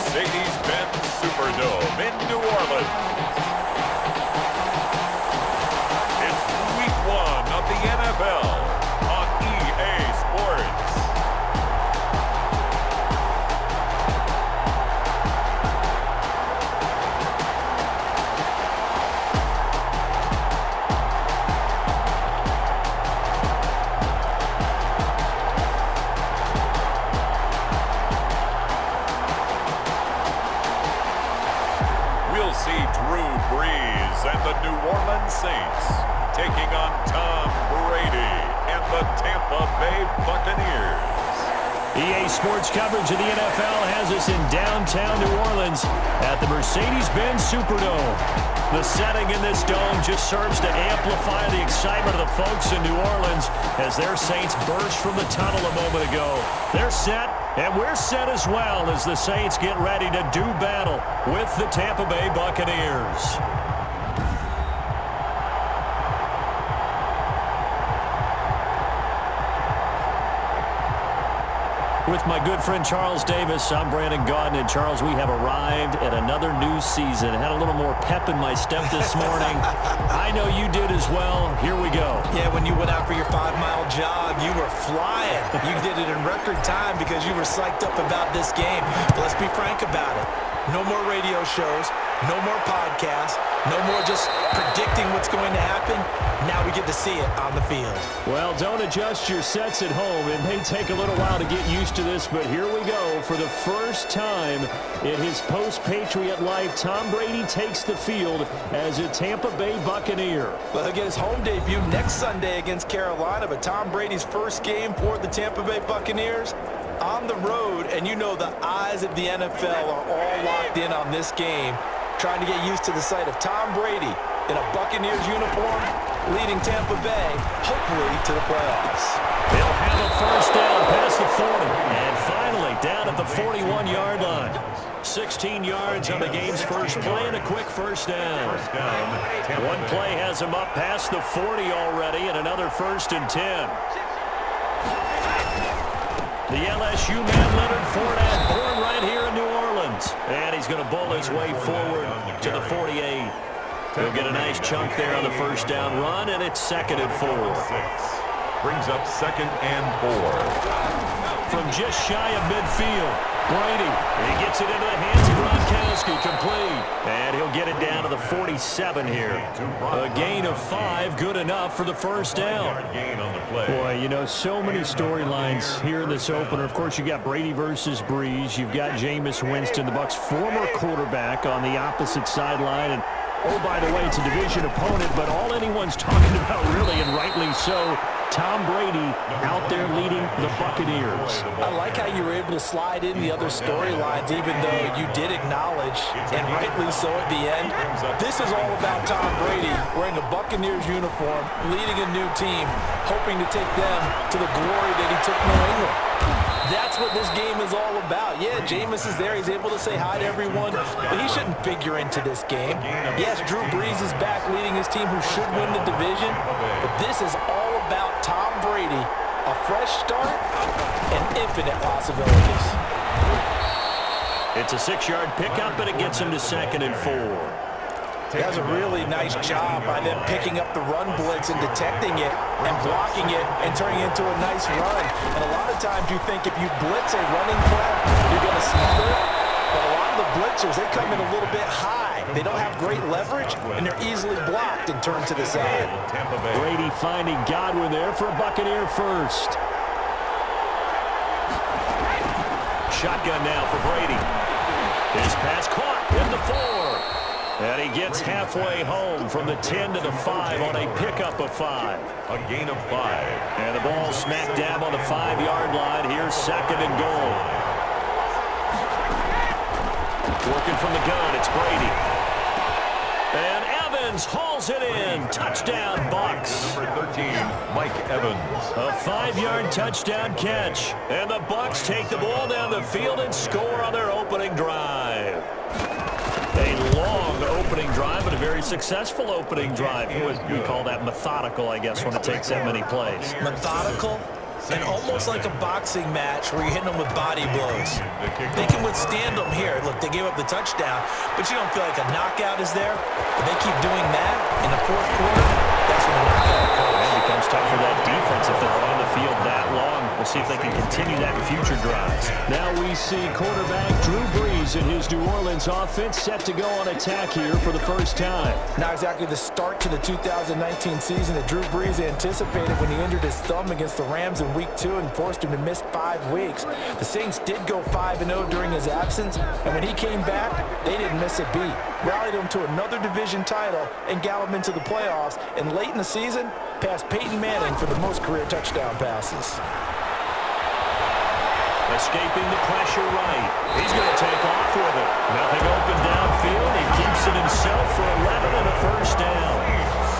Mercedes-Benz Superdome in New Orleans. It's Week 1 of the NFL on EA Sports. Brees and the New Orleans Saints taking on Tom Brady and the Tampa Bay Buccaneers. EA Sports coverage of the NFL has us in downtown New Orleans at the Mercedes-Benz Superdome. The setting in this dome just serves to amplify the excitement of the folks in New Orleans as their Saints burst from the tunnel a moment ago. They're set, and we're set as well as the Saints get ready to do battle with the Tampa Bay Buccaneers. With my good friend Charles Davis, I'm Brandon Gaudin. And Charles, we have arrived at another new season. Had a little more pep in my step this morning. I know you did as well. Here we go. Yeah, when you went out for your 5-mile jog, you were flying. You did it in record time because you were psyched up about this game. But let's be frank about it. No more radio shows, no more podcasts, no more just predicting what's going to happen. Now we get to see it on the field. Well, don't adjust your sets at home. It may take a little while to get used to this, but here we go. For the first time in his post-Patriot life, Tom Brady takes the field as a Tampa Bay Buccaneer. Well, he'll get his home debut next Sunday against Carolina, but Tom Brady's first game for the Tampa Bay Buccaneers on the road, and you know the eyes of the NFL are all locked in on this game, trying to get used to the sight of Tom Brady in a Buccaneers uniform, leading Tampa Bay, hopefully, to the playoffs. They'll have a first down past the 40, and finally down at the 41-yard line. 16 yards on the game's first play and a quick first down. One play has him up past the 40 already, and another 1st and 10. The LSU man, Leonard Fournette, born right here in New Orleans. And he's going to bowl his way forward to the 48. He'll get a nice chunk there on the first down run, and it's 2nd and 4. Brings up 2nd and 4. From just shy of midfield, Brady, he gets it into the hands of Gronkowski, complete. And he'll get it down to the 47 here. A gain of 5, good enough for the first down. Boy, you know, so many storylines here in this opener. Of course, you got Brady versus Brees. You've got Jameis Winston, the Bucs' former quarterback, on the opposite sideline. And oh, by the way, it's a division opponent, but all anyone's talking about, really, and rightly so, Tom Brady out there leading the Buccaneers. I like how you were able to slide in the other storylines, even though you did acknowledge, and rightly so at the end, this is all about Tom Brady wearing a Buccaneers uniform, leading a new team, hoping to take them to the glory that he took New England. That's what this game is all about. Yeah, Jameis is there. He's able to say hi to everyone, but he shouldn't figure into this game. Yes, Drew Brees is back leading his team who should win the division, but this is all about Tom Brady, a fresh start and infinite possibilities. It's a 6-yard pickup, and it gets him to 2nd and 4. That was a really nice job by them picking up the run blitz and detecting it and blocking it and turning it into a nice run. And a lot of times you think if you blitz a running play, you're going to smother it. But a lot of the blitzers, they come in a little bit high. They don't have great leverage, and they're easily blocked and turned to the side. Brady finding Godwin there for a Buccaneer first. Shotgun now for Brady. His pass caught in the 4. And he gets halfway home from the 10 to the 5 on a pickup of 5. A gain of 5. And the ball smack dab on the 5-yard line. Here's 2nd and goal. Working from the gun, it's Brady. And Evans hauls it in. Touchdown, Bucs. Number 13, Mike Evans. A 5-yard touchdown catch. And the Bucs take the ball down the field and score on their opening drive. A long opening drive, but a very successful opening drive. We call that methodical, I guess, when it takes that many plays. Methodical? And almost like a boxing match where you're hitting them with body blows. They can withstand them here. Look, they gave up the touchdown, but you don't feel like a knockout is there. But they keep doing that in the fourth quarter. That's when the knockout occurs. It becomes tough for that defense if they're on the field that long. We'll see if they can continue that in future drives. Now we see quarterback Drew Brees and his New Orleans offense set to go on attack here for the first time. Not exactly the start to the 2019 season that Drew Brees anticipated when he injured his thumb against the Rams in Week 2 and forced him to miss 5 weeks. The Saints did go 5-0 during his absence, and when he came back, they didn't miss a beat. Rallied him to another division title and got him into the playoffs, and late in the season, passed Peyton Manning for the most career touchdown passes. Escaping the pressure right. He's going to take off with it. Nothing open downfield. He keeps it himself for 11 and a first down.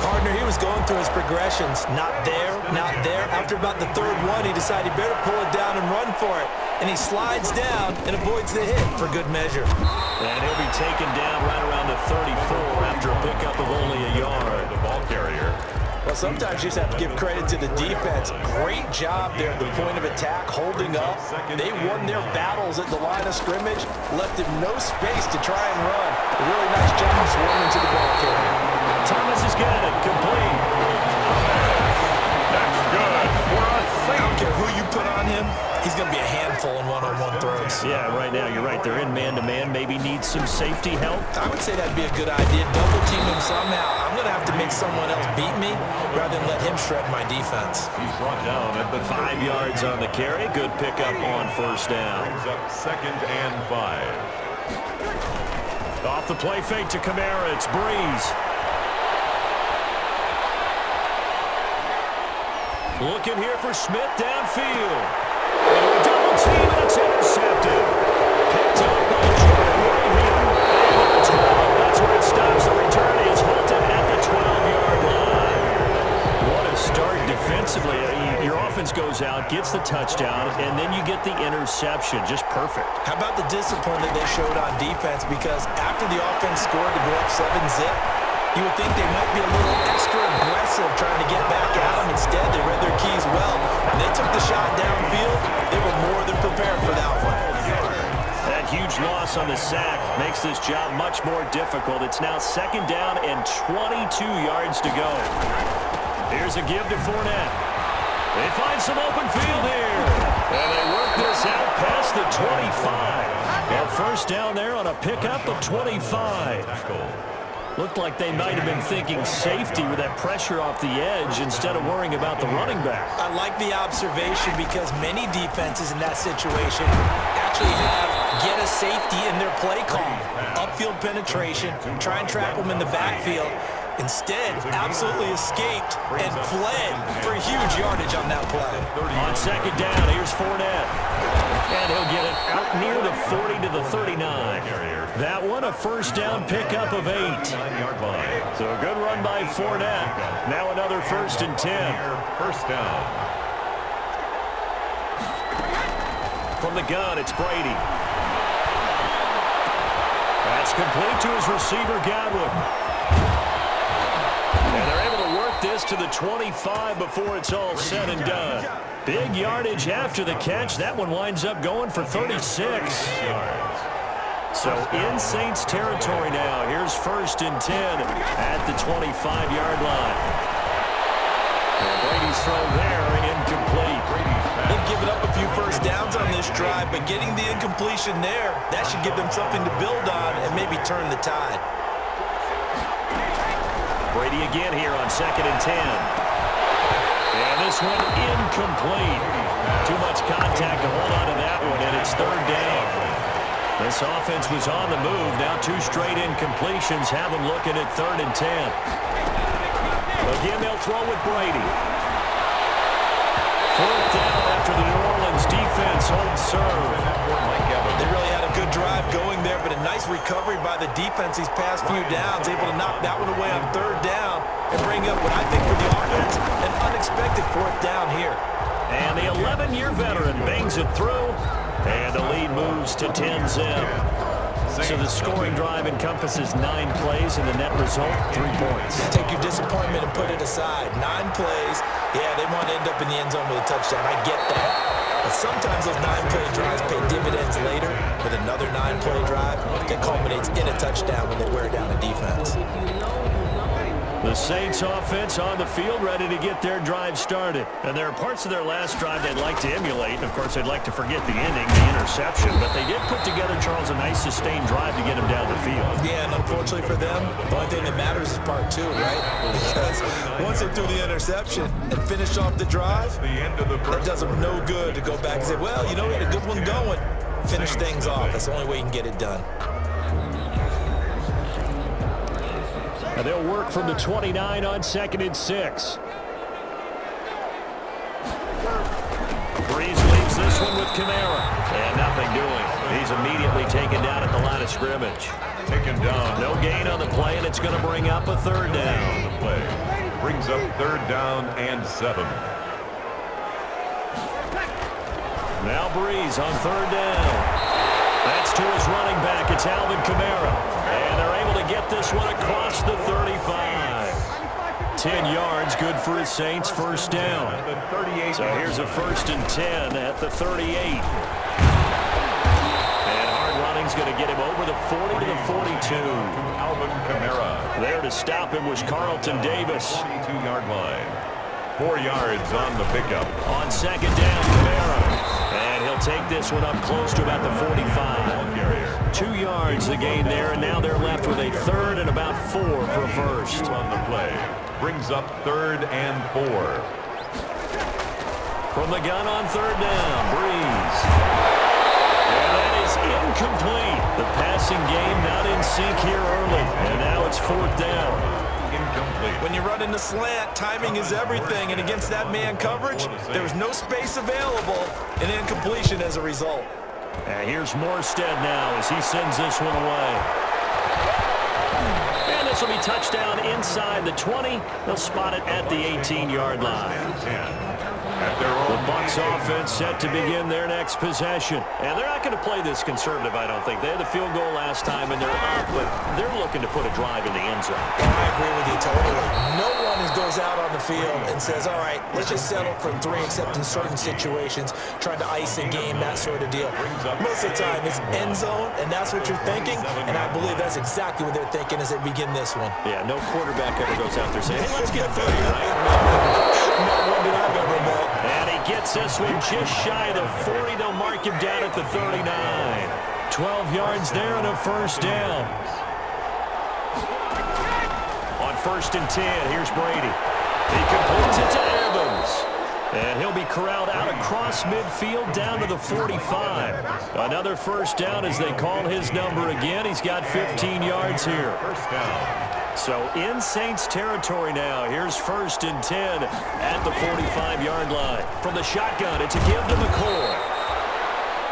Partner, he was going through his progressions. Not there, not there. After about the third one, he decided he better pull it down and run for it. And he slides down and avoids the hit for good measure. And he'll be taken down right around the 34 after a pickup of only a yard. The ball carrier. Well, sometimes you just have to give credit to the defense. Great job there at the point of attack, holding up. They won their battles at the line of scrimmage, left him no space to try and run. A really nice job swarming to the ball carrier. Thomas has got it, complete. That's good for a I don't safety. care who you put on him, he's going to be a handful in one-on-one throws. Yeah, right now you're right. They're in man-to-man. Maybe need some safety help. I would say that'd be a good idea. Double team him somehow. I'm going to have to make someone else beat me rather than let him shred my defense. He's brought down at the 5 yards on the carry. Good pickup on first down. Brings up 2nd and 5. Off the play fake to Kamara. It's Brees. Looking here for Smith downfield. Double team, and it's intercepted. Picked up by Jordan Whitehead. That's where it stops. The return is halted at the 12-yard line. What a start defensively. Your offense goes out, gets the touchdown, and then you get the interception. Just perfect. How about the discipline that they showed on defense? Because after the offense scored to go up 7-zip, you would think they might be a little extra aggressive trying to get back at them. Instead, they read their keys well. When they took the shot downfield, they were more than prepared for that one. That huge loss on the sack makes this job much more difficult. It's now 2nd down and 22 yards to go. Here's a give to Fournette. They find some open field here. And they work this out past the 25. A first down there on a pickup of 25. Looked like they might have been thinking safety with that pressure off the edge instead of worrying about the running back. I like the observation because many defenses in that situation actually have get a safety in their play call. Upfield penetration, try and trap them in the backfield. Instead, absolutely escaped and fled for huge yardage on that play. On 2nd down, here's Fournette. And he'll get it out near the 40 to the 39. That one, a first down pickup of 8. So a good run by Fournette. Now another 1st and 10. First down. From the gun, it's Brady. That's complete to his receiver, Godwin. And they're able to work this to the 25 before it's all said and done. Big yardage after the catch. That one winds up going for 36. So in Saints territory now. Here's 1st and 10 at the 25-yard line. And Brady's throw there, incomplete. They've given up a few first downs on this drive, but getting the incompletion there, that should give them something to build on and maybe turn the tide. Brady again here on 2nd and 10. And this one incomplete. Too much contact to hold on to that one, and it's 3rd down. This offense was on the move. Now 2 straight incompletions have them looking at 3rd and 10. Again, they'll throw with Brady. 4th down after the New Orleans defense holds serve. They really had a good drive going there, but a nice recovery by the defense these past few downs, able to knock that one away on 3rd down and bring up what I think for the offense, an unexpected 4th down here. And the 11-year veteran bangs it through, and the lead moves to 10-zip. So the scoring drive encompasses 9 plays, and the net result, 3 points. Take your disappointment and put it aside. 9 plays, Yeah, they want to end up in the end zone with a touchdown. I get that. But sometimes those 9-play drives pay dividends later with another 9-play drive that culminates in a touchdown when they wear down a defense. The Saints offense on the field, ready to get their drive started. And there are parts of their last drive they'd like to emulate. And of course, they'd like to forget the ending, the interception. But they did put together, Charles, a nice sustained drive to get them down the field. Yeah, and unfortunately for them, the only thing that matters is part 2, right? Because once they threw the interception and finished off the drive, it does them no good to go back and say, well, you know, we had a good one going. Finish things off. That's the only way you can get it done. And they'll work from the 29 on 2nd and 6. Brees leaves this one with Kamara. And nothing doing. He's immediately taken down at the line of scrimmage. Taken down. No gain on the play, and it's going to bring up a 3rd down. The play brings up 3rd down and 7. Now Brees on 3rd down. That's to his running back. It's Alvin Kamara. And they're able to get this one across the 35. 10 yards, good for his Saints, 1st down. So here's a 1st and 10 at the 38. And hard running's going to get him over the 40 to the 42. Alvin Kamara. There to stop him was Carlton Davis. 42-yard line. 4 yards on the pickup. On 2nd down, Kamara. And he'll take this one up close to about the 45. 2 yards the gain there, and now they're left with a 3rd and about 4 for a 1st. On the play. Brings up 3rd and 4. From the gun on 3rd down, Brees. And that is incomplete. The passing game not in sync here early, and now it's 4th down. Incomplete. When you run in the slant, timing is everything, and against that man coverage, there was no space available, and incompletion as a result. And here's Morstead now as he sends this one away. And this will be touchdown inside the 20. They'll spot it at the 18-yard line. The Bucs offense set to begin their next possession. And they're not going to play this conservative, I don't think. They had the field goal last time, and they're up, but they're looking to put a drive in the end zone. I agree with you totally. No one goes out on the field and says, all right, let's just settle for 3, except in certain situations, trying to ice a game, that sort of deal. Most of the time, it's end zone, and that's what you're thinking, and I believe that's exactly what they're thinking as they begin this one. Yeah, no quarterback ever goes out there saying, hey, let's get 30, right? Not one that I've ever met. And he gets this one just shy of the 40. They'll mark him down at the 39. 12 yards there and a 1st down. On 1st and 10, here's Brady. He completes it to Evans. And he'll be corralled out across midfield down to the 45. Another 1st down as they call his number again. He's got 15 yards here. 1st down. So in Saints territory now. Here's 1st and 10 at the 45-yard line. From the shotgun, it's a give to McCoy.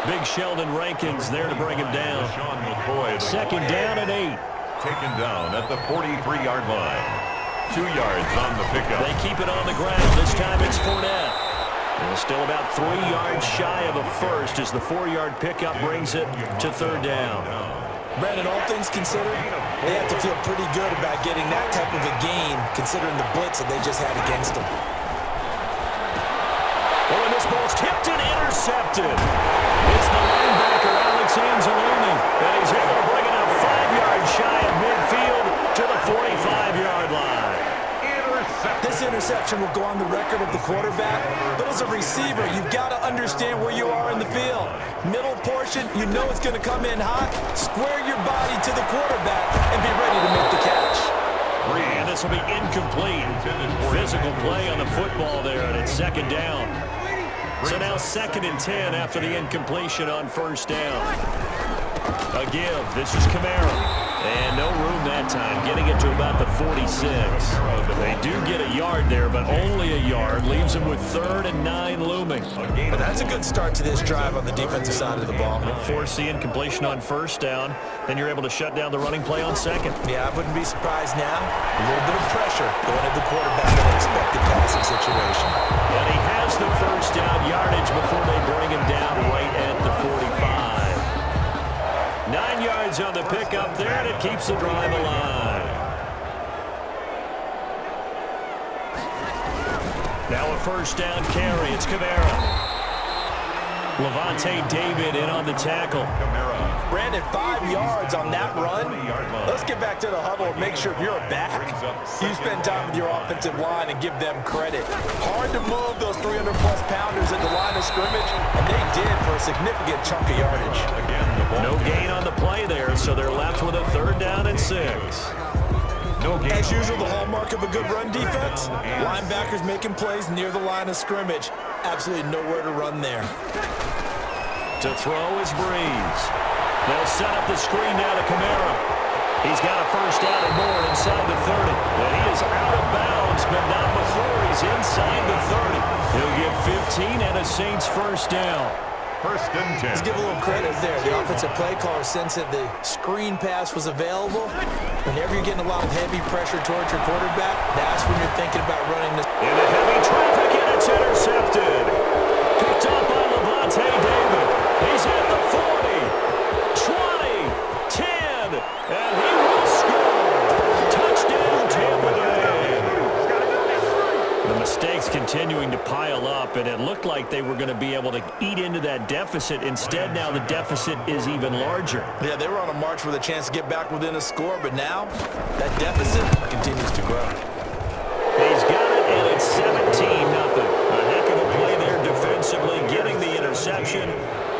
Big Sheldon Rankins there to bring him down. 2nd down and 8. Taken down at the 43-yard line. 2 yards on the pickup. They keep it on the ground. This time it's Fournette. And still about 3 yards shy of a 1st as the 4-yard pickup brings it to 3rd down. Brandon, all things considered, they have to feel pretty good about getting that type of a gain, considering the blitz that they just had against them. Oh, and this ball's tipped and intercepted. It's the linebacker, Alex Anzalone, and he's able to bring it up 5 yards shy of midfield to the 45-yard line. This interception will go on the record of the quarterback, but as a receiver, you've got to understand where you are in the field. Middle portion, you know it's going to come in hot. Square your body to the quarterback and be ready to make the catch. And this will be incomplete. Physical play on the football there, and it's 2nd down. So now 2nd and 10 after the incompletion on 1st down. A give. This is Kamara. And no room that time, getting it to about the 46. They do get a yard there, but only a yard. Leaves them with 3rd and 9 looming. But that's a good start to this drive on the defensive side of the ball. Force the incompletion on 1st down. Then you're able to shut down the running play on 2nd. Yeah, I wouldn't be surprised now. A little bit of pressure going at the quarterback in an expected passing situation. And he has the 1st down yardage before they bring him down right at the 45. 9 yards on the pickup there, and it keeps the drive alive. Now a first down carry. It's Kamara. Levante David in on the tackle. Brandon, 5 yards on that run. Let's get back to the huddle and make sure if you're a back, you spend time with your offensive line and give them credit. Hard to move those 300-plus pounders at the line of scrimmage, and they did for a significant chunk of yardage. No gain on the play there, so they're left with a 3rd down and 6. As usual, the hallmark of a good run defense, linebackers making plays near the line of scrimmage. Absolutely nowhere to run there. To throw is Brees. They'll set up the screen now to Kamara. He's got a first down and more inside the 30. And he is out of bounds, but not before he's inside the 30. He'll get 15 and a Saints first down. First and 10. Let's give a little credit there. The offensive play caller sensed that the screen pass was available. Whenever you're getting a lot of heavy pressure towards your quarterback, that's when you're thinking about running this. Into heavy traffic, and it's intercepted. Picked up by Levante David. He's at the 40, 20, 10, and he will score. Touchdown, Tampa Bay. The mistakes continuing to pile up, and it looked like they were going to be able to eat into that deficit. Instead, now the deficit is even larger. Yeah, they were on a march with a chance to get back within a score, but now that deficit continues to grow. He's got it, and it's 17-0. A heck of a play there defensively, getting the interception,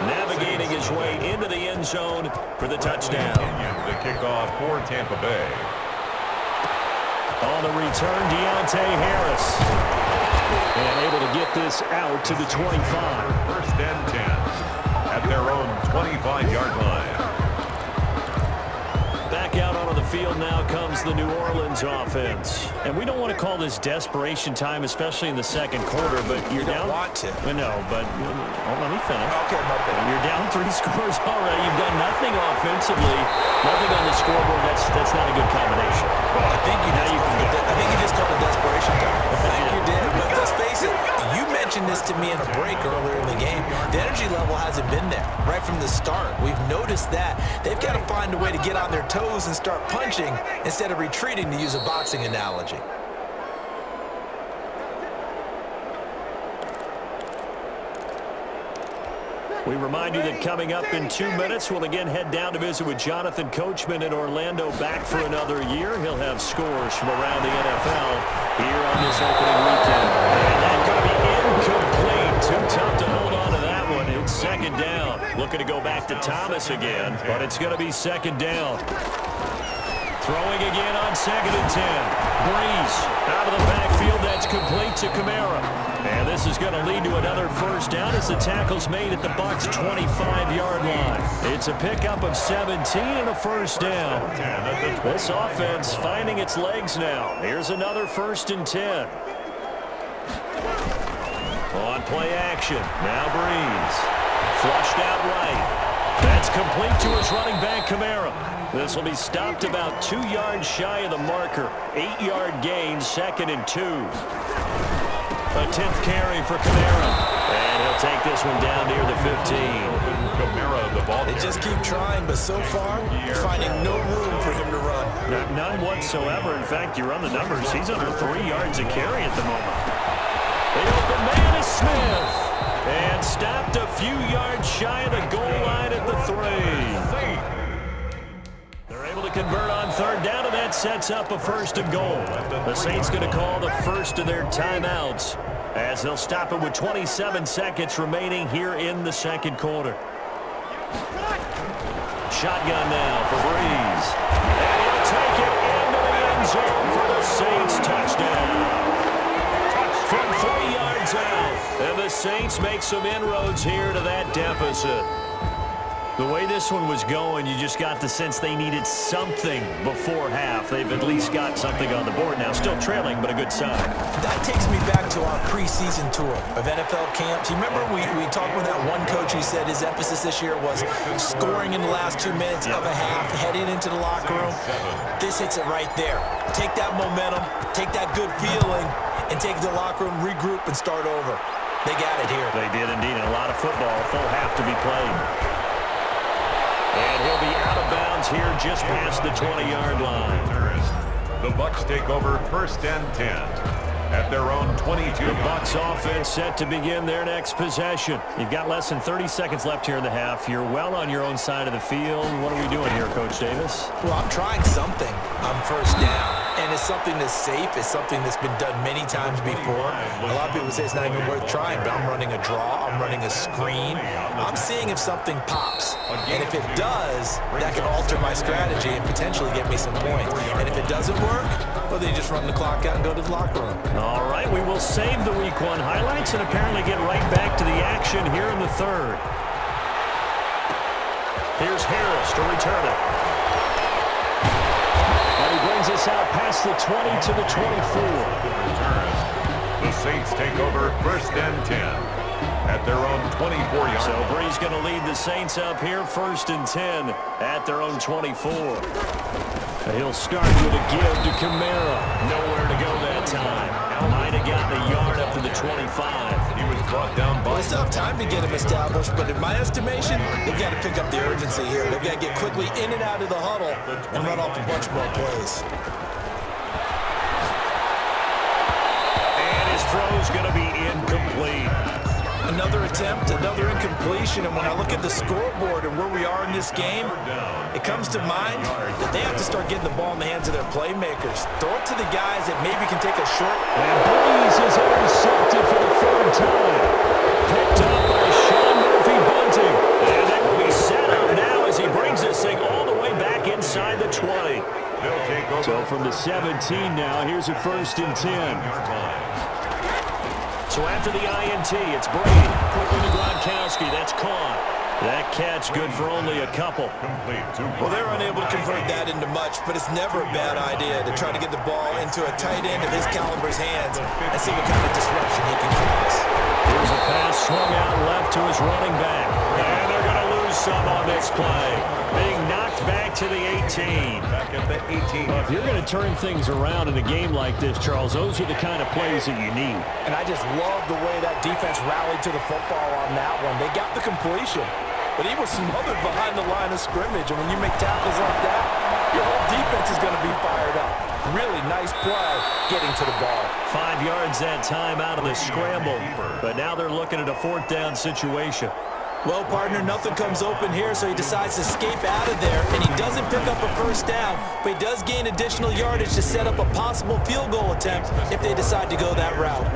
navigating his way into the end zone for the touchdown. The kickoff for Tampa Bay. On the return, Deontay Harris. And able to get this out to the 25. First and 10 at their own 25-yard line. Back out onto the field now comes the New Orleans offense. And we don't want to call this desperation time, especially in the second quarter, but you're down. You don't want to. No, but let me finish. Okay, my bad. You're down 3 scores already. You've done nothing offensively, nothing on the scoreboard. That's not a good combination. Well, I think you just called it desperation time. I think you did. But let's face it, you mentioned this to me in a break earlier in the game. The energy level hasn't been there right from the start. We've noticed that. They've got to find a way to get on their toes and start punching instead of retreating, to use a boxing analogy. We remind you that coming up in 2 minutes, we'll again head down to visit with Jonathan Coachman in Orlando, back for another year. He'll have scores from around the NFL here on this opening weekend. And that's going to be incomplete. Too tough to hold on to that one. It's second down. Looking to go back to Thomas again, but it's going to be second down. Throwing again on second and 10. Brees out of the backfield. That's complete to Kamara. And this is going to lead to another first down as the tackle's made at the Bucs' 25-yard line. It's a pickup of 17 and a first down. This offense finding its legs now. Here's another first and 10. On play action. Now Brees. Flushed out right. That's complete to his running back, Kamara. This will be stopped about 2 yards shy of the marker. 8-yard gain, second and 2. A 10th carry for Kamara. And he'll take this one down near the 15. Kamara, the ball. They just keep trying, but so far, you're finding no room for him to run. None whatsoever. In fact, you run the numbers. He's under 3 yards a carry at the moment. The open man is Smith. And stopped a few yards shy of the goal line at the 3. They're able to convert on third down, and that sets up a first and goal. The Saints going to call the first of their timeouts as they'll stop it with 27 seconds remaining here in the second quarter. Shotgun now for Brees. And he'll take it into the end zone for the Saints touchdown. From 3 yards out. And the Saints make some inroads here to that deficit. The way this one was going, you just got the sense they needed something before half. They've at least got something on the board now. Still trailing, but a good sign. That takes me back to our preseason tour of NFL camps. You remember we talked with that one coach who said his emphasis this year was scoring in the last 2 minutes of a half, heading into the locker room. This hits it right there. Take that momentum, take that good feeling, and take the locker room, regroup, and start over. They got it here. They did indeed, and a lot of football, full half to be played. And he'll be out of bounds here just past the 20-yard line. The Bucs take over first and 10 at their own 22. The Bucs offense set to begin their next possession. You've got less than 30 seconds left here in the half. You're well on your own side of the field. What are we doing here, Coach Davis? Well, I'm trying something on first down. And it's something that's safe. It's something that's been done many times before. A lot of people say it's not even worth trying, but I'm running a draw. I'm running a screen. I'm seeing if something pops. And if it does, that can alter my strategy and potentially get me some points. And if it doesn't work, well, then you just run the clock out and go to the locker room. All right, we will save the Week 1 highlights and apparently get right back to the action here in the third. Here's Harris to return it. And he brings us out past the 20 to the 24. The Saints take over first and 10 at their own 24-yard. So Brees going to lead the Saints up here first and 10 at their own 24. He'll start with a give to Kamara. Nowhere to go that time. Might have gotten a yard up to the 25. He was brought down by... Well, it's tough time to get him established, but in my estimation, they've got to pick up the urgency here. They've got to get quickly in and out of the huddle and run off a bunch more plays. And his throw's going to be incomplete. Another attempt, another incompletion, and when I look at the scoreboard and where we are in this game, it comes to mind that they have to start getting the ball in the hands of their playmakers. Throw it to the guys that maybe can take a short... And Brees is intercepted for the third time. Picked up by Sean Murphy-Bunting. And they will be set up now as he brings this thing all the way back inside the 20. So from the 17 now, here's a first and 10. So after the INT, it's Brady. Quickly to Gronkowski. That's caught. That catch good for only a couple. Well, they're unable to convert that into much, but it's never a bad idea to try to get the ball into a tight end of his caliber's hands and see what kind of disruption he can cause. Here's a pass swung out left to his running back. And they're going to lose some on this play. Being knocked back to the 18. Back at the 18. If you're going to turn things around in a game like this, Charles, those are the kind of plays that you need. And I just love the way that defense rallied to the football on that one. They got the completion, but he was smothered behind the line of scrimmage. And when you make tackles like that, your whole defense is going to be fired up. Really nice play getting to the ball. 5 yards that time out of the scramble. But now they're looking at a fourth down situation. Well, partner, nothing comes open here, so he decides to escape out of there, and he doesn't pick up a first down, but he does gain additional yardage to set up a possible field goal attempt if they decide to go that route.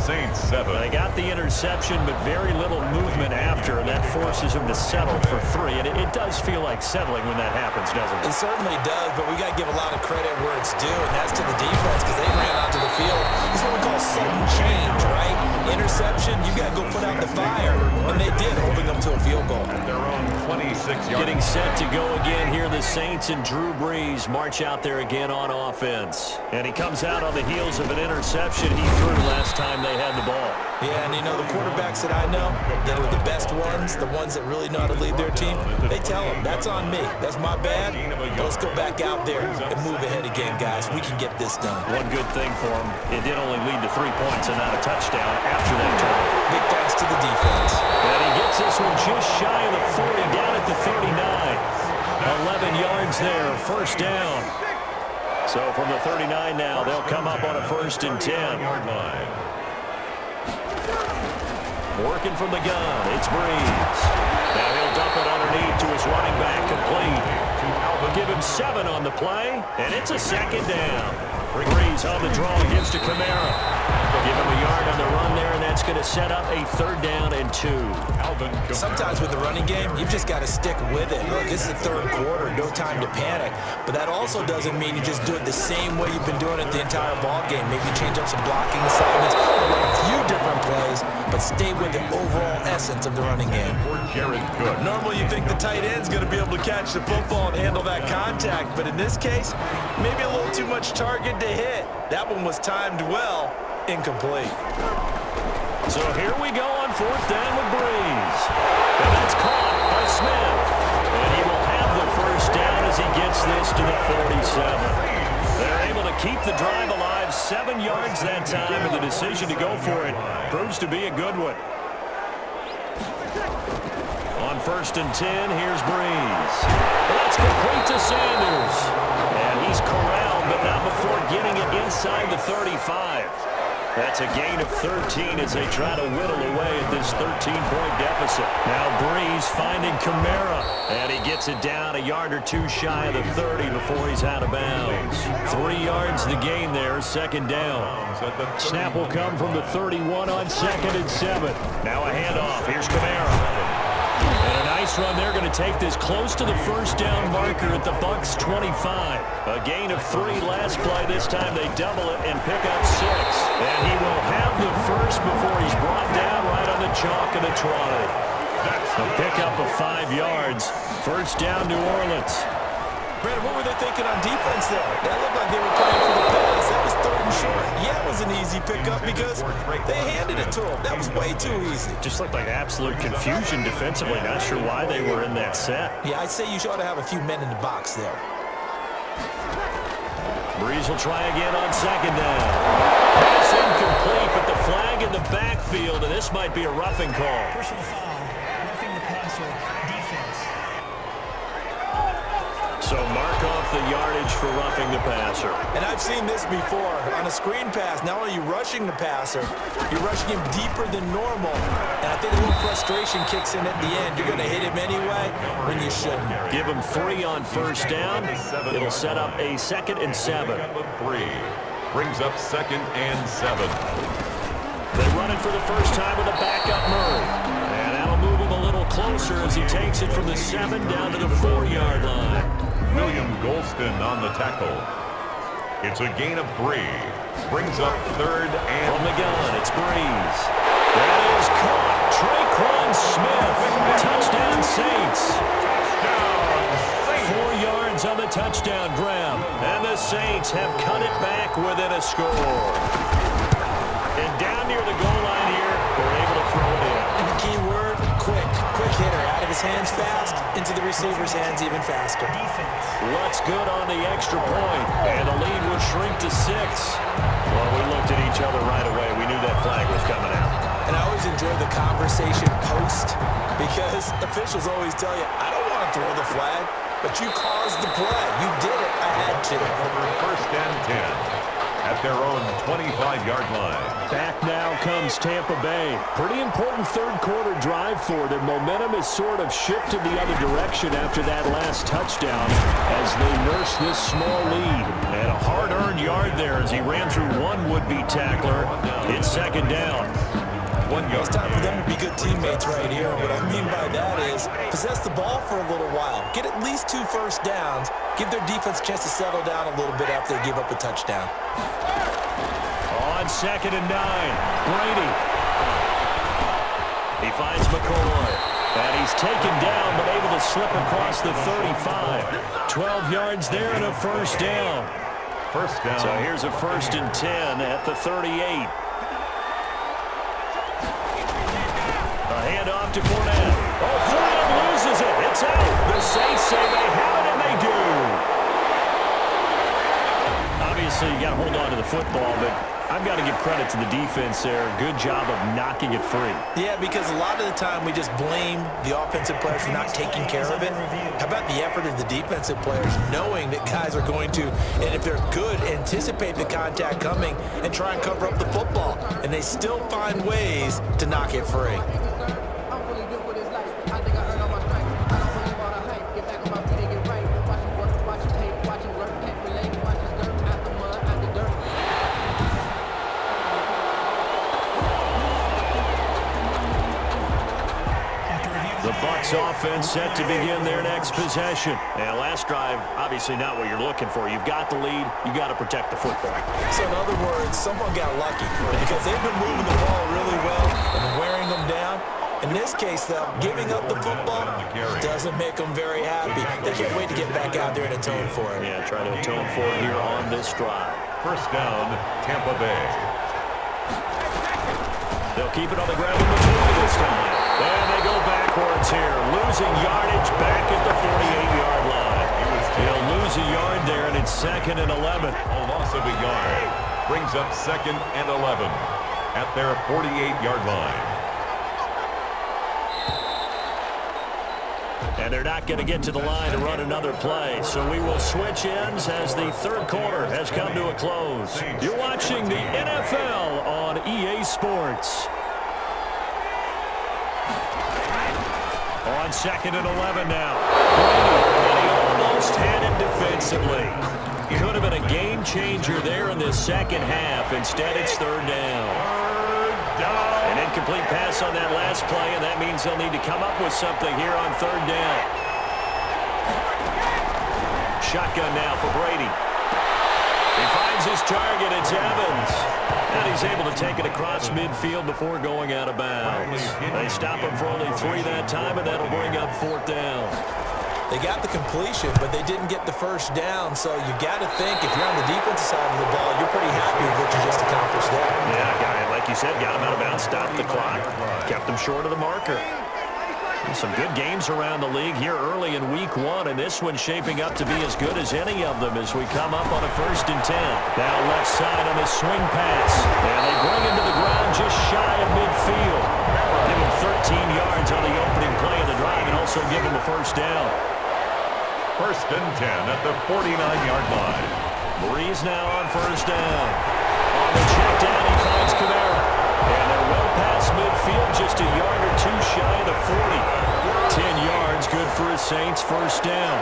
Saints 7. They got the interception, but very little movement after, and that forces him to settle for 3. And it does feel like settling when that happens, doesn't it? It certainly does, but we got to give a lot of credit where it's due, and that's to the defense because they ran onto the field. It's what we call sudden change, right? Interception, you got to go put out the fire, and they did, holding them to a field goal. At their own 26 yards. Getting set to go again here, the Saints and Drew Brees march out there again on offense. And he comes out on the heels of an interception he threw last time they had the ball. Yeah, and you know, the quarterbacks that I know that are the best ones, the ones that really know how to lead their team, they tell them, that's on me. That's my bad. Let's go back out there and move ahead again, guys. We can get this done. One good thing for him, it did only lead to 3 points and not a touchdown after that turn. Big thanks to the defense. And he gets this one just shy of the 40, down at the 39. 11 yards there, first down. So from the 39 now, they'll come up on a first and 10. Working from the gun, it's Brees. Now he'll dump it underneath to his running back, complete. We'll give him 7 on the play, and it's a second down. Brees on the draw, gives to Kamara. Give him a yard on the run there, and that's going to set up a third down and 2. Sometimes with the running game, you've just got to stick with it. Look, this is the third quarter, no time to panic. But that also doesn't mean you just do it the same way you've been doing it the entire ball game. Maybe change up some blocking assignments, run a few different plays, but stay with the overall essence of the running game. Normally you think the tight end's going to be able to catch the football and handle that contact, but in this case, maybe a little too much target to hit. That one was timed well, incomplete. So here we go on fourth down with Brees. And that's caught by Smith. And he will have the first down as he gets this to the 47. They're able to keep the drive alive, 7 yards that time, and the decision to go for it proves to be a good one. On first and 10, here's Brees. That's complete to Sanders. And he's corralled, but Not before getting it inside the 35. That's a gain of 13 as they try to whittle away at this 13-point deficit. Now Brees finding Kamara, and he gets it down a yard or two shy of the 30 before he's out of bounds. 3 yards the gain there, second down. Snap will come from the 31 on 2nd and 7. Now a handoff. Here's Kamara. And a nice run. They're going to take this close to the first down marker at the Bucs 25. A gain of 3 last play. This time they double it and pick up 6. And he will have the first before he's brought down right on the chalk of the 20. A pickup of 5 yards. First down, New Orleans. Brandon, what were they thinking on defense there? That looked like they were playing for the pass. That was 3rd and short. Yeah, it was an easy pickup because they handed it to him. That was way too easy. Just looked like absolute confusion defensively. Not sure why they were in that set. Yeah, I'd say you ought to have a few men in the box there. Brees will try again on 2nd down. Pass incomplete, but the flag in the backfield, and this might be a roughing call. Personal foul, roughing the passer, defense. So mark off the yardage for roughing the passer. And I've seen this before. On a screen pass, not only are you rushing the passer, you're rushing him deeper than normal. And I think a little frustration kicks in at the end. You're going to hit him anyway when you shouldn't. Give him 3 on first down. It'll set up a 2nd and 7. 3 brings up 2nd and 7. They run it for the first time with a backup Murray. And that'll move him a little closer as he takes it from the 7 down to the 4-yard line. William Golston on the tackle. It's a gain of 3. Brings up 3rd and... From the gun, it's Brees. That is caught. Traquan Smith. Touchdown Saints. 4 yards on the touchdown grab. And the Saints have cut it back within a score. And down near the goal line here, they're able to throw it in. And the key word, quick. Quick hitter. Out of his hands fast, into the receiver's hands even faster. What's good on the extra point, and the lead will shrink to 6. Well, we looked at each other right away. We knew that flag was coming out. And I always enjoy the conversation post because officials always tell you, I don't want to throw the flag, but you caused the play. You did it. I had to. 1st and 10 at their own 25-yard line. Back now comes Tampa Bay. Pretty important 3rd quarter drive for them. Momentum has sort of shifted the other direction after that last touchdown as they nurse this small lead. And a hard-earned yard there as he ran through one would-be tackler. It's 2nd down. 1 yard. It's time for them to be good teammates right here. What I mean by that is possess the ball for a little while. Get at least 2 first downs. Give their defense a chance to settle down a little bit after they give up a touchdown. On 2nd and 9, Brady. He finds McCoy. And he's taken down but able to slip across the 35. 12 yards there and a first down. First down. So here's a 1st and 10 at the 38. A handoff to Fournette. Oh, Fournette loses it. It's out. The Saints say they have it, and they do. Obviously, you got to hold on to the football, but I've got to give credit to the defense there. Good job of knocking it free. Yeah, because a lot of the time we just blame the offensive players for not taking care of it. How about the effort of the defensive players knowing that guys are going to, and if they're good, anticipate the contact coming and try and cover up the football. And they still find ways to knock it free. The Bucs offense set to begin their next possession. And last drive, obviously not what you're looking for. You've got the lead. You got to protect the football. So in other words, someone got lucky because they've been moving the ball really well and wearing them down. In this case, though, giving up the football doesn't make them very happy. They can't wait to get back out there and atone for it. Yeah, try to atone for it here on this drive. First down, Tampa Bay. They'll keep it on the ground with McCoy this time. And they go backwards here, losing yardage back at the 48-yard line. He'll lose a yard there, and it's 2nd and 11. A loss of a yard brings up 2nd and 11 at their 48-yard line. And they're not going to get to the line to run another play. So we will switch ends as the third quarter has come to a close. You're watching the NFL on EA Sports. On 2nd and 11 now. And he almost had it defensively. Could have been a game changer there in this second half. Instead, it's third down. An incomplete pass on that last play, and that means they'll need to come up with something here on third down. Shotgun now for Brady. He finds his target. It's Evans. And he's able to take it across midfield before going out of bounds. They stop him for only 3 that time, and that'll bring up fourth down. They got the completion, but they didn't get the first down, so you got to think if you're on the defensive side of the ball, you're pretty happy with what you just accomplished there. Yeah, like you said, got him out of bounds, stopped the clock, kept him short of the marker. And some good games around the league here early in week 1, and this one's shaping up to be as good as any of them as we come up on a 1st and 10. Now left side on the swing pass, and they bring him to the ground just shy of midfield. Give him 13 yards on the opening play of the drive and also give him a first down. 1st and 10 at the 49-yard line. Brees now on first down. On the check down, he finds Kamara. And they're well past midfield, just a yard or 2 shy of the 40. 10 yards, good for his Saints, first down.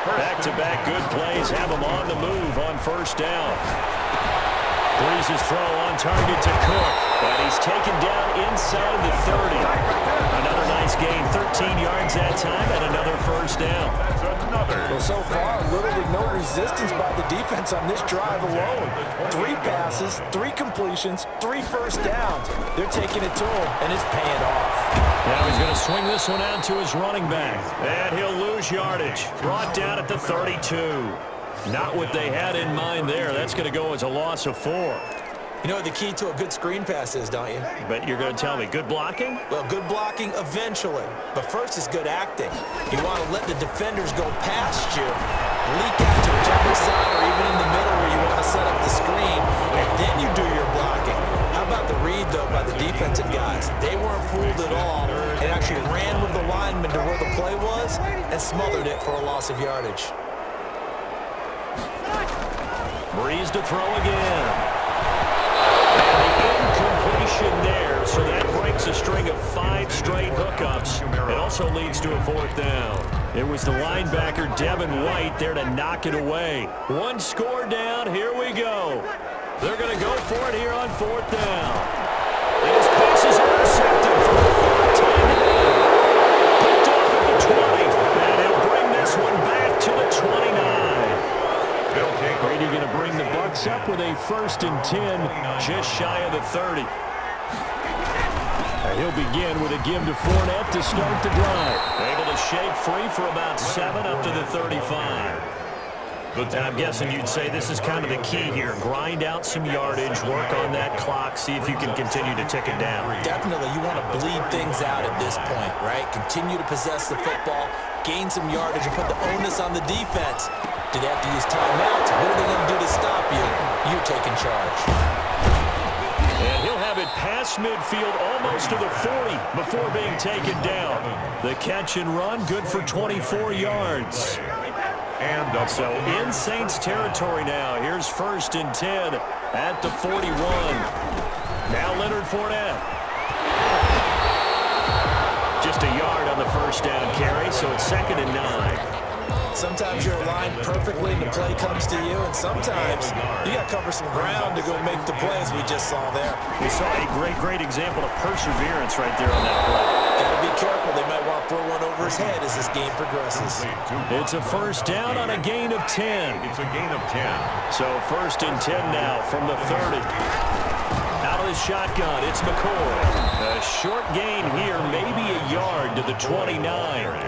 Back-to-back good plays have him on the move on first down. Brees' throw on target to Cook. And he's taken down inside the 30. Another nice gain, 13 yards that time, and another first down. Well, so far, little to no resistance by the defense on this drive alone. 3 passes, 3 completions, 3 first downs. They're taking it to him, and it's paying off. Now he's going to swing this one out to his running back. And he'll lose yardage. Brought down at the 32. Not what they had in mind there. That's going to go as a loss of 4. You know what the key to a good screen pass is, don't you? But you're going to tell me, good blocking? Well, good blocking eventually. But first is good acting. You want to let the defenders go past you, leak out to whichever side or even in the middle where you want to set up the screen, and then you do your blocking. How about the read, though, by the defensive guys? They weren't fooled at all and actually ran with the lineman to where the play was and smothered it for a loss of yardage. Brees to throw again. And the incompletion there, so that breaks a string of 5 straight hookups. It also leads to a 4th down. It was the linebacker, Devin White, there to knock it away. 1 score down, here we go. They're going to go for it here on 4th down. And his pass is intercepted for the 4th time today. Picked off at the 20, and he'll bring this one back to the 29. Brady going to bring the Bucs up with a 1st and 10, just shy of the 30. And he'll begin with a give to Fournette to start the drive. Able to shake free for about 7 up to the 35. And I'm guessing you'd say this is kind of the key here. Grind out some yardage, work on that clock, see if you can continue to tick it down. Definitely, you want to bleed things out at this point, right? Continue to possess the football, gain some yardage, and put the onus on the defense. Do they have to use timeouts? What are they going to do to stop you? You're taking charge. And he'll have it past midfield almost to the 40 before being taken down. The catch and run, good for 24 yards. And so in Saints territory now. Here's 1st and 10 at the 41. Now Leonard Fournette. Just a yard on the first down carry, so it's 2nd and 9. Sometimes you're aligned perfectly and the play comes to you, and sometimes you got to cover some ground to go make the plays we just saw there. We saw a great example of perseverance right there on that play. Got to be careful. They might want to throw one over his head as this game progresses. It's a first down on a gain of 10. It's a gain of 10. So 1st and 10 now from the 30. Out of the shotgun, it's McCoy. A short gain here, maybe a yard to the 29.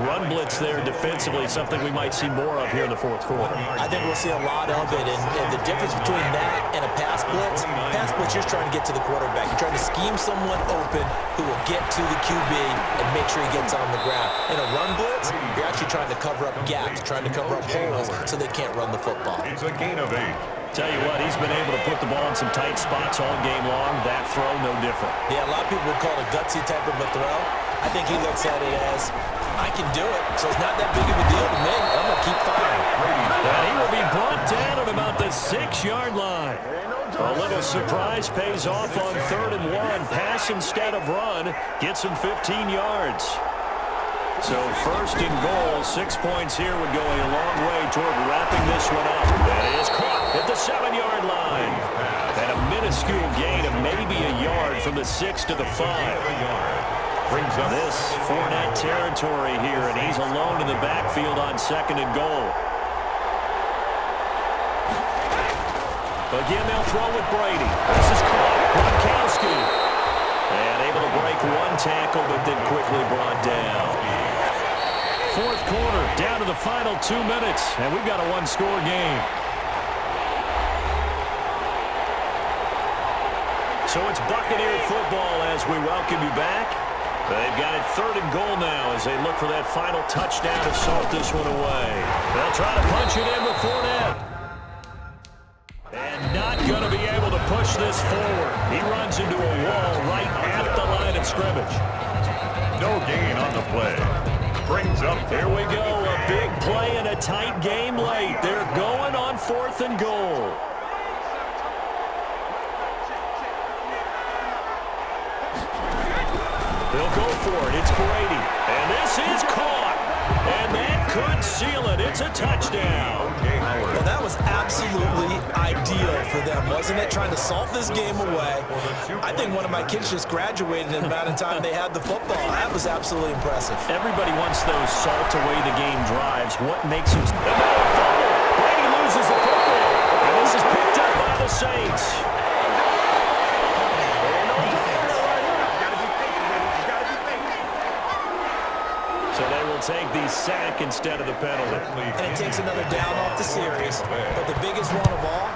Run blitz there defensively, something we might see more of here in the 4th quarter. I think we'll see a lot of it, and the difference between that and a pass blitz, you're just trying to get to the quarterback. You're trying to scheme someone open who will get to the QB and make sure he gets on the ground. In a run blitz, you're actually trying to cover up gaps, trying to cover up holes so they can't run the football. It's a gain of 8. Tell you what, he's been able to put the ball in some tight spots all game long. That throw, no different. Yeah, a lot of people would call it a gutsy type of a throw. I think he looks at it as, I can do it, so it's not that big of a deal to me. I'm going to keep firing. And he will be brought down at about the 6-yard line. A little surprise pays off on 3rd and 1. Pass instead of run. Gets him 15 yards. So 1st and goal, 6 points here would go a long way toward wrapping this one up. That is caught at the 7-yard line. And a minuscule gain of maybe a yard from the 6 to the 5. This Fournette territory here, and he's alone in the backfield on 2nd and goal. Again, they'll throw with Brady. This is caught. Gronkowski. And able to break one tackle, but then quickly brought down. 4th quarter, down to the final 2 minutes, and we've got a one-score game. So it's Buccaneer football as we welcome you back. They've got it 3rd and goal now as they look for that final touchdown to salt this one away. They'll try to punch it in with Fournette. And not going to be able to push this forward. He runs into a wall right at the line of scrimmage. No gain on the play. Brings up. Here we go. A big play in a tight game late. They're going on 4th and goal. They'll go for it. It's Brady. And this is caught. And that could seal it. It's a touchdown. Well, that was absolutely ideal for them, wasn't it? Trying to salt this game away. I think one of my kids just graduated in the amount of time they had the football. That was absolutely impressive. Everybody wants those salt away the game drives. What makes them... Brady loses the football. And this is picked up by the Saints. So they will take the sack instead of the penalty. And it takes another down off the series. But the biggest one of all,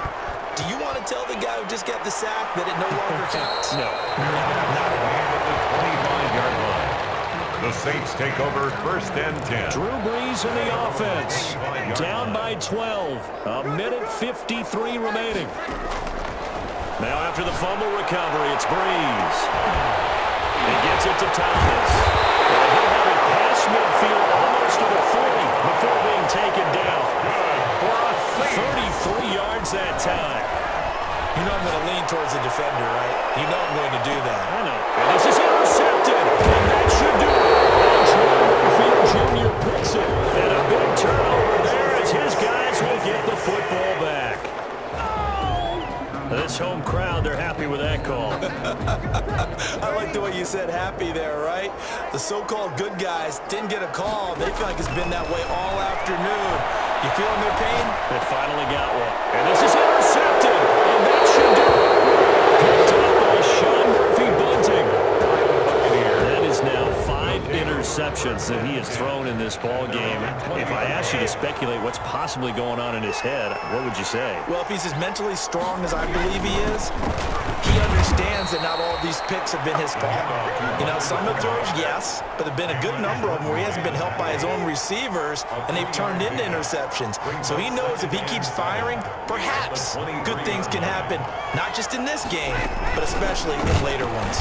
do you want to tell the guy who just got the sack that it no longer counts? No. Not at all. 25-yard line. The Saints take over 1st and 10. Drew Brees in the offense. Down by 12. A minute 53 remaining. Now after the fumble recovery, it's Brees. He gets it to Thomas. And he'll have it past midfield almost to the 40 before being taken down. 33 yards that time. You know I'm going to lean towards the defender, right? You know I'm going to do that. I know. And this is intercepted. And that should do it. Troy Mayfield Jr. puts it. And a big turnover there as his guys will get the football back. This home crowd, they're happy with that call. I like the way you said happy there, right? The so-called good guys didn't get a call. They feel like it's been that way all afternoon. You feeling their pain? They finally got one. And this is intercepted. And that should do it. Picked up by Sean Murphy Bunting. That is now 5 interceptions that he has thrown in this ball game. If I asked you to speculate what's possibly going on in his head, what would you say? Well, if he's as mentally strong as I believe he is, he understands that not all of these picks have been his fault. You know, some of the throws, yes, but there have been a good number of them where he hasn't been helped by his own receivers, and they've turned into interceptions. So he knows if he keeps firing, perhaps good things can happen, not just in this game, but especially in later ones.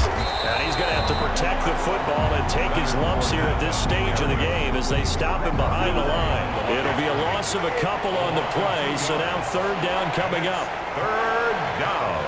And he's going to have to protect the football and take his lumps here at this stage of the game as they stop him behind the line. It'll be a loss of a couple on the play, so now 3rd down coming up. 3rd down.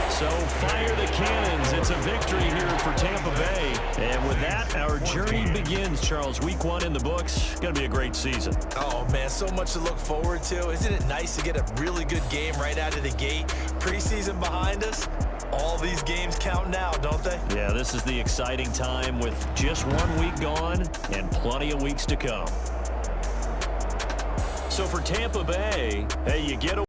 So fire the cannons. It's a victory here for Tampa Bay. And with that, our journey begins, Charles. Week 1 in the books. Going to be a great season. Oh, man, so much to look forward to. Isn't it nice to get a really good game right out of the gate? Preseason behind us. All these games count now, don't they? Yeah, this is the exciting time with just 1 week gone and plenty of weeks to come. So for Tampa Bay, hey, you get a